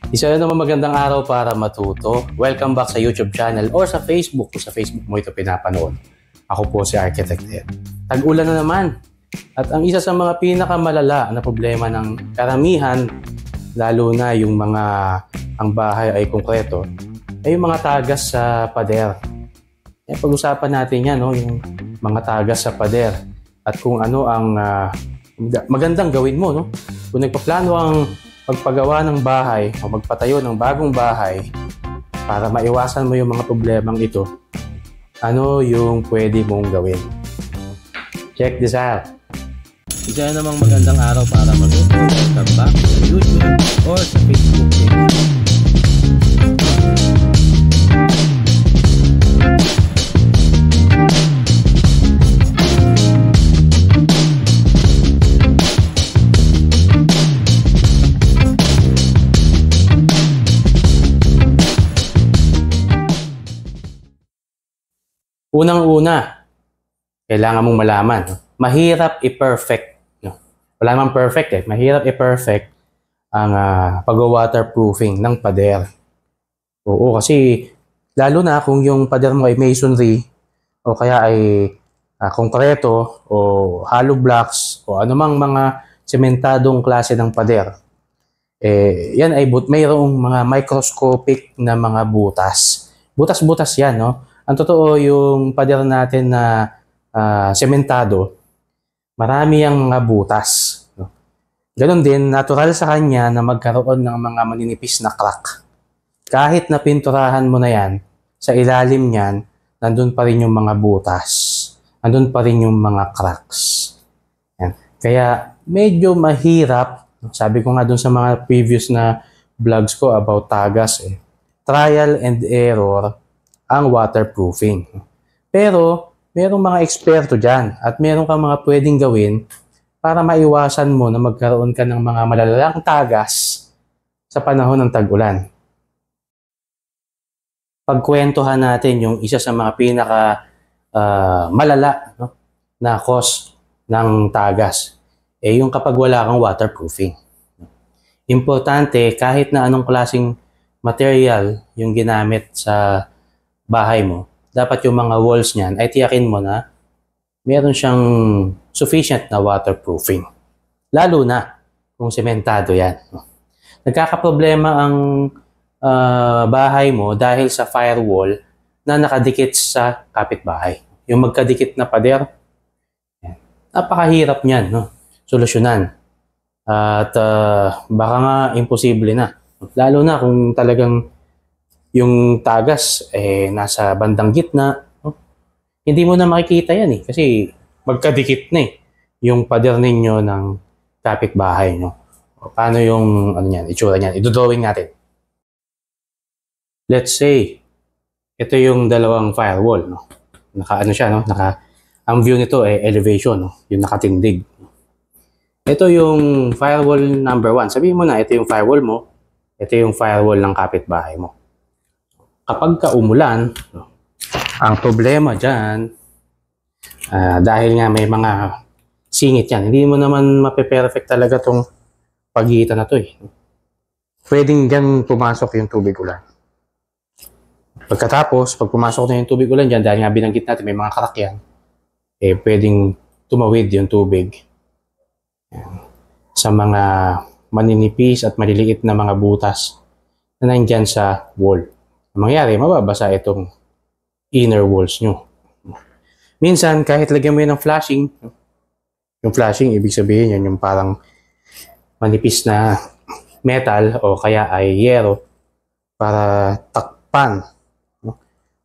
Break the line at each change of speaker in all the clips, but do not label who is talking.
Isa na naman magandang araw para matuto. Welcome back sa YouTube channel or sa Facebook kung sa Facebook mo ito pinapanood. Ako po si Architect Ed. Tag-ulan na naman. At ang isa sa mga pinakamalala na problema ng karamihan, lalo na yung mga ang bahay ay konkreto, ay yung mga tagas sa pader. Pag-usapan natin yan, no? Yung mga tagas sa pader at kung ano ang magandang gawin mo. No? Kung nagpaplano ang pagpagawa ng bahay o magpatayo ng bagong bahay para maiwasan mo yung mga problemang ito, ano yung pwede mong gawin? Check this out! Isa namang magandang araw para matuto. Welcome back sa YouTube or sa Facebook page. Unang-una, kailangan mong malaman, mahirap i-perfect. No? Wala namang perfect eh. Mahirap i-perfect ang pag-waterproofing ng pader. Oo, kasi lalo na kung yung pader mo ay masonry o kaya ay konkreto o hollow blocks o anumang mga sementadong klase ng pader. Yan ay mayroong mga microscopic na mga butas. Butas-butas yan, no? Ang totoo, yung pader natin na sementado, marami ang mga butas. No? Ganon din, natural sa kanya na magkaroon ng mga maninipis na crack. Kahit na pinturahan mo na yan, sa ilalim niyan, nandun pa rin yung mga butas. Nandun pa rin yung mga cracks. Yan. Kaya medyo mahirap, sabi ko nga dun sa mga previous na vlogs ko about tagas, trial and error ang waterproofing. Pero, merong mga eksperto dyan at meron kang mga pwedeng gawin para maiwasan mo na magkaroon ka ng mga malalalang tagas sa panahon ng tag-ulan. Pagkwentuhan natin yung isa sa mga pinaka malala na cause ng tagas, yung kapag wala kang waterproofing. Importante, kahit na anong klaseng material yung ginamit sa bahay mo, dapat yung mga walls niyan ay tiyakin mo na meron siyang sufficient na waterproofing. Lalo na kung sementado yan. Nagkakaproblema ang bahay mo dahil sa firewall na nakadikit sa kapitbahay. Yung magkadikit na pader, napakahirap niyan, no? Solusyonan. At baka nga imposible na. Lalo na kung talagang yung tagas nasa bandang gitna, no? Hindi mo na makikita yan kasi magkadikit na yung pader ninyo ng kapitbahay, no? Paano yung itsura niyan? Idodrawing natin. Let's say ito yung dalawang firewall, no? Siya, no? Ang view nito ay elevation, no? Yung nakatindig. Ito yung firewall number 1. Sabihin mo na ito yung firewall mo, ito yung firewall ng kapitbahay mo. Kapag umulan, ang problema dyan, dahil nga may mga singit yan, hindi mo naman mape-perfect talaga tong pagitan na to Pwedeng dyan pumasok yung tubig ulan. Pagkatapos, pag pumasok na yung tubig ulan dyan, dahil nga binanggit natin may mga crack yan, pwedeng tumawid yung tubig sa mga maninipis at maliliit na mga butas na nandyan sa wall. Mangyari, mababasa itong inner walls nyo. Minsan, kahit lagyan mo yun ng flashing, yung flashing, ibig sabihin yun, yung parang manipis na metal o kaya ay yero para takpan, no?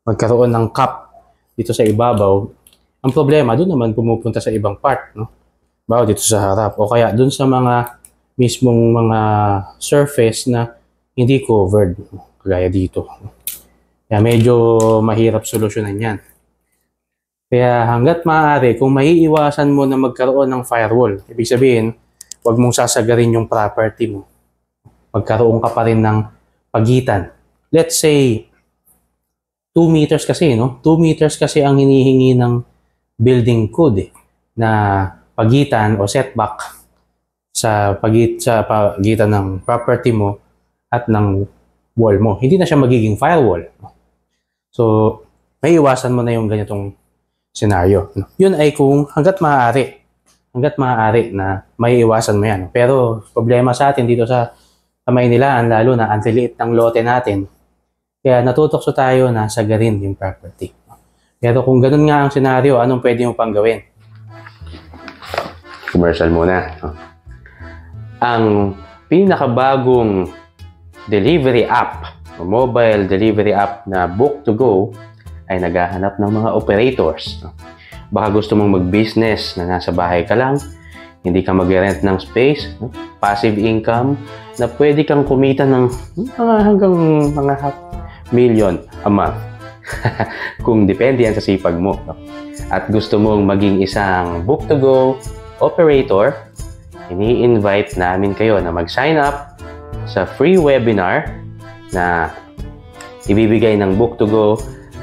Magkaroon ng cup dito sa ibabaw. Ang problema, doon naman pumupunta sa ibang part, no? Bawa dito sa harap o kaya doon sa mga mismong mga surface na hindi covered, kagaya dito. Kaya medyo mahirap solusyonan yan. Kaya hanggat maaari, kung maiiwasan mo na magkaroon ng firewall, ibig sabihin, huwag mong sasagarin yung property mo. Magkaroon ka pa rin ng pagitan. Let's say, 2 meters kasi, no? 2 meters kasi ang hinihingi ng building code na pagitan o setback sa pagitan ng property mo at ng wall mo. Hindi na siya magiging firewall. So, may iwasan mo na yung ganitong scenario. Yun ay kung hanggat maaari na may iwasan mo yan. Pero problema sa atin dito sa Maynilaan, lalo na ang liit ng lote natin, kaya natutokso tayo na sagarin yung property. Pero kung ganun nga ang scenario, anong pwede mo pang gawin? Commercial muna. Ang pinakabagong delivery app, mobile delivery app na Book2Go ay naghahanap ng mga operators. Baka gusto mong mag-business na nasa bahay ka lang, hindi ka mag-rent ng space, passive income, na pwede kang kumita ng hanggang mga $500,000 a month. Kung depende yan sa sipag mo. At gusto mong maging isang Book2Go operator, ini-invite namin kayo na mag-sign up sa free webinar na ibibigay ng Book2Go,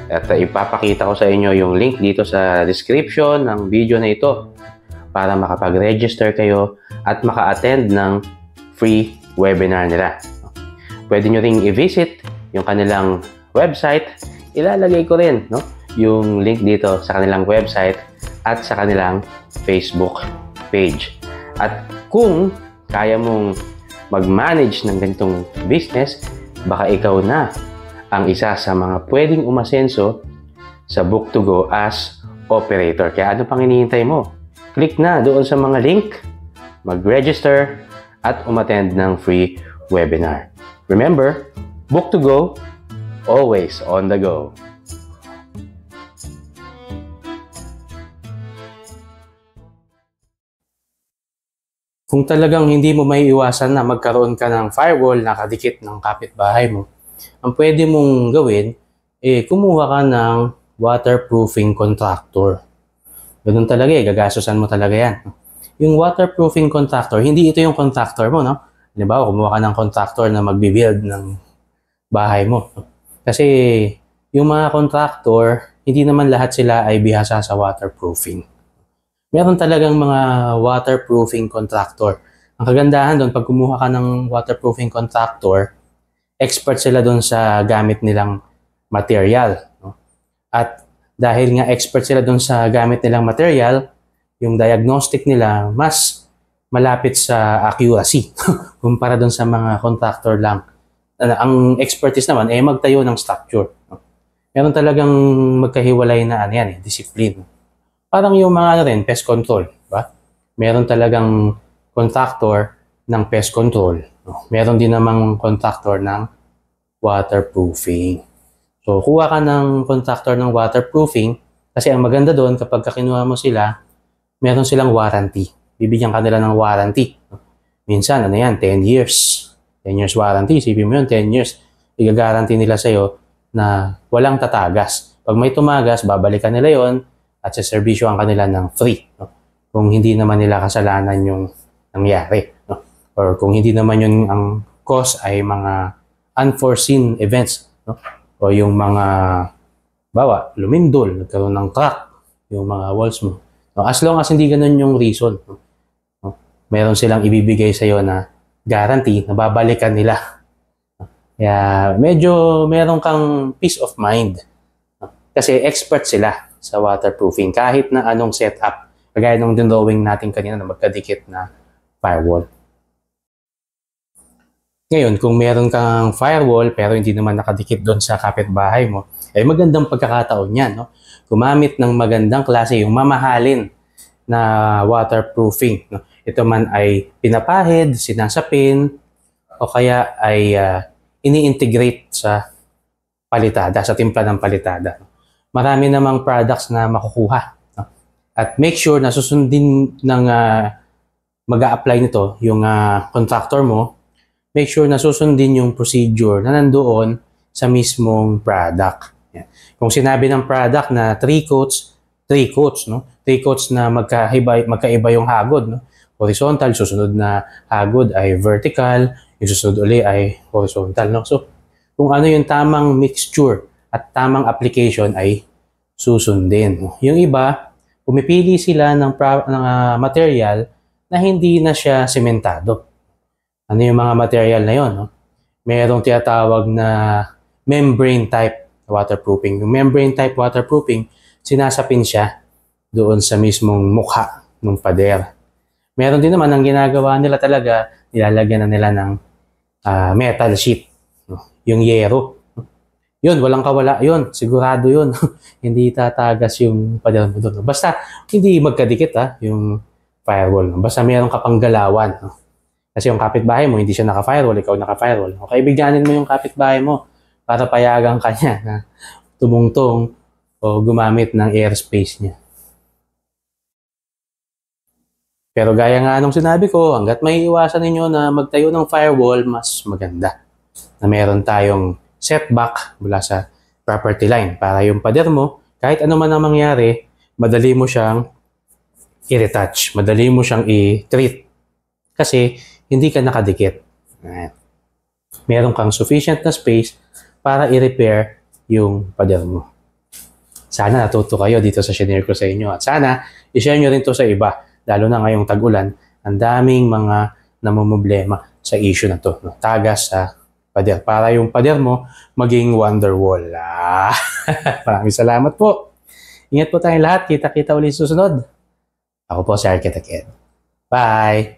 at ipapakita ko sa inyo yung link dito sa description ng video na ito para makapag-register kayo at maka-attend ng free webinar nila. Pwede nyo ring i-visit yung kanilang website. Ilalagay ko rin yung link dito sa kanilang website at sa kanilang Facebook page. At kung kaya mong mag-manage ng ganitong business, baka ikaw na ang isa sa mga pwedeng umasenso sa Book2Go as operator. Kaya ano pang hinihintay mo? Click na doon sa mga link, mag-register, at umattend ng free webinar. Remember, Book2Go, always on the go. Kung talagang hindi mo may iwasan na magkaroon ka ng firewall na kadikit ng kapitbahay mo, ang pwede mong gawin, kumuha ka ng waterproofing contractor. Ganun talaga gagastusan mo talaga yan. Yung waterproofing contractor, hindi ito yung contractor mo, no? Halimbawa, kumuha ka ng contractor na magbibuild ng bahay mo. Kasi yung mga contractor, hindi naman lahat sila ay bihasa sa waterproofing. Meron talagang mga waterproofing contractor. Ang kagandahan doon, pag kumuha ka ng waterproofing contractor, expert sila doon sa gamit nilang material. No? At dahil nga expert sila doon sa gamit nilang material, yung diagnostic nila mas malapit sa accuracy kumpara doon sa mga contractor lang. Ang expertise naman ay magtayo ng structure. No? Meron talagang magkahiwalay na discipline. Parang yung mga pest control, ba? Meron talagang contractor ng pest control. No? Meron din namang contractor ng waterproofing. So, kuha ka ng contractor ng waterproofing kasi ang maganda doon kapag kinuha mo sila, meron silang warranty. Bibigyan ka nila ng warranty. Minsan, 10 years. 10 years warranty. Isipin mo yun, 10 years. Igagaranty nila sa'yo na walang tatagas. Pag may tumagas, babalikan nila yon at saservisyoan ka nila ng free. No? Kung hindi naman nila kasalanan yung nangyari. No? Or kung hindi naman yun ang cause ay mga unforeseen events. No? O yung mga, lumindol, nagkaroon ng crack, yung mga walls mo. No? As long as hindi ganun yung reason, no? Meron silang ibibigay sa'yo na guarantee na babalikan nila. Kaya medyo meron kang peace of mind. Kasi expert sila sa waterproofing kahit na anong setup. Kagaya nung drawing natin kanina na magkadikit na firewall. Ngayon, kung meron kang firewall pero hindi naman nakadikit doon sa kapitbahay mo, ay magandang pagkakataon yan. No? Gumamit ng magandang klase, yung mamahalin na waterproofing. No? Ito man ay pinapahid, sinasapin, o kaya ay ini-integrate sa palitada, sa timpla ng palitada. Marami namang products na makukuha. No? At make sure na susundin ng mag-a-apply nito, yung contractor mo, make sure na susundin yung procedure na nandoon sa mismong product. Yan. Kung sinabi ng product na 3 coats, no? 3 coats na magkaiba yung hagod, no? Horizontal, susunod na hagod ay vertical, yung susunod uli ay horizontal, no? So, kung ano yung tamang mixture at tamang application ay susundin. No? Yung iba, pumipili sila ng material na hindi na siya sementado. Ano yung mga material na yon? No? Merong tinatawag na membrane type waterproofing. Yung membrane type waterproofing, sinasapin siya doon sa mismong mukha ng pader. Meron din naman ang ginagawa nila talaga, nilalagyan na nila ng metal sheet, no? Yung yero. Yun, walang kawala yun. Sigurado yun. Hindi tatagas yung pader mo doon. Basta, hindi magkadikit yung firewall. No? Basta meron ka pang galawan. No? Kasi yung kapitbahay mo, hindi siya naka-firewall, ikaw naka-firewall. O kaibiganin mo yung kapitbahay mo para payagan ka niya na tumungtong o gumamit ng airspace niya. Pero gaya nga nung sinabi ko, hanggat may iwasan ninyo na magtayo ng firewall, mas maganda na meron tayong setback mula sa property line para yung pader mo, kahit ano man ang mangyari, madali mo siyang i-retouch, madali mo siyang i-treat kasi hindi ka nakadikit. Meron kang sufficient na space para i-repair yung pader mo. Sana natuto kayo dito sa shinare ko sa inyo at sana i-share nyo rin to sa iba. Lalo na ngayong tag-ulan, ang daming mga namumblema sa issue na to. No? Tagas sa pader. Para yung pader mo maging wonder wall. Maraming salamat po. Ingat po tayong lahat. Kita-kita ulit susunod. Ako po si Architect Ed. Bye!